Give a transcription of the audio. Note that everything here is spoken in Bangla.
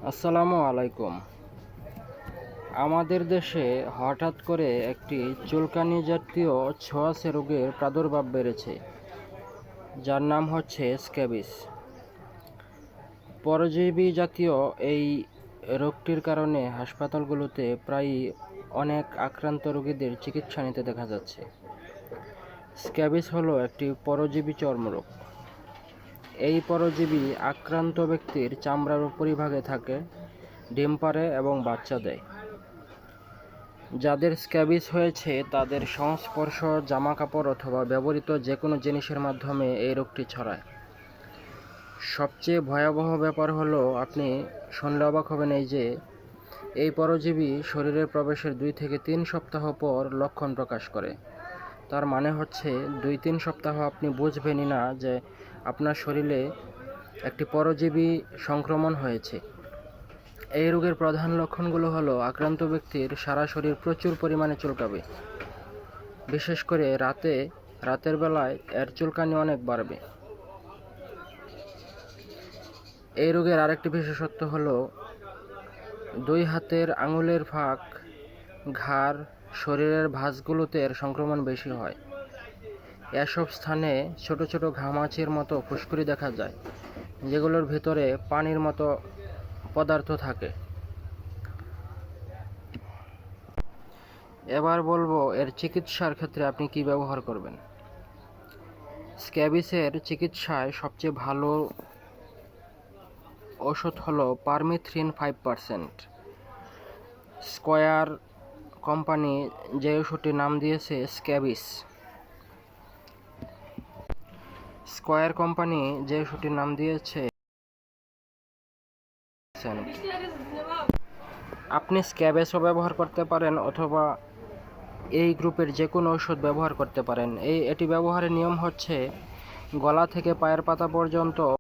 আসসালামু আলাইকুম। আমাদের দেশে হঠাৎ করে একটি চুলকানি জাতীয় ছোঁয়াচে রোগের প্রাদুর্ভাব বেড়েছে, যার নাম হচ্ছে স্ক্যাবিস। পরজীবী জাতীয় এই রোগটির কারণে হাসপাতালগুলোতে প্রায়ই অনেক আক্রান্ত রোগীদের চিকিৎসা নিতে দেখা যাচ্ছে। স্ক্যাবিস হলো একটি পরজীবী চর্মরোগ। এই পরজীবী আক্রান্ত ব্যক্তির চামড়ার উপরিভাগে থাকে, ডিম পাড়ে এবং বাচ্চা দেয়। যাদের স্ক্যাবিস হয়েছে তাদের সংস্পর্শ, জামাকাপড় অথবা ব্যবহৃত যে কোনো জিনিসের মাধ্যমে এই রোগটি ছড়ায়। সবচেয়ে ভয়াবহ ব্যাপার হলো, আপনি শুনলে অবাক হবেন যে এই পরজীবী শরীরে প্রবেশের 2 থেকে 3 সপ্তাহ পর লক্ষণ প্রকাশ করে। তার মানে হচ্ছে 2-3 সপ্তাহ আপনি বুঝবেনই না যে আপনার শরীরে একটি পরজীবী সংক্রমণ হয়েছে। এই রোগের প্রধান লক্ষণগুলো হলো, আক্রান্ত ব্যক্তির সারা শরীর প্রচুর পরিমাণে চুলকাবে, বিশেষ করে রাতের বেলায় এর চুলকানি অনেক বাড়বে। এই রোগের আরেকটি বিশেষত্ব হলো, 2 হাতের আঙুলের ফাঁক, ঘাড়, শরীরের ভাঁজগুলোতে এর সংক্রমণ বেশি হয়। এসব স্থানে ছোট ছোট ঘামাচির মতো ফুসকুড়ি দেখা যায়, যেগুলোর ভিতরে পানির মতো পদার্থ থাকে। এবার বলবো এর চিকিৎসার ক্ষেত্রে আপনি কি ব্যবহার করবেন। স্ক্যাবিসের চিকিৎসায় সবচেয়ে ভালো ওষুধ হলো পারমিথ্রিন 5%। স্কয়ার কোম্পানি যে ওষুধটির নাম দিয়েছে স্ক্যাবিস। স্কয়ার কোম্পানি যে ওষুধটির নাম দিয়েছে, আপনি স্ক্যাবিসও ব্যবহার করতে পারেন অথবা এই গ্রুপের যে কোনো ওষুধ ব্যবহার করতে পারেন। এটি ব্যবহারের নিয়ম হচ্ছে, গলা থেকে পায়ের পাতা পর্যন্ত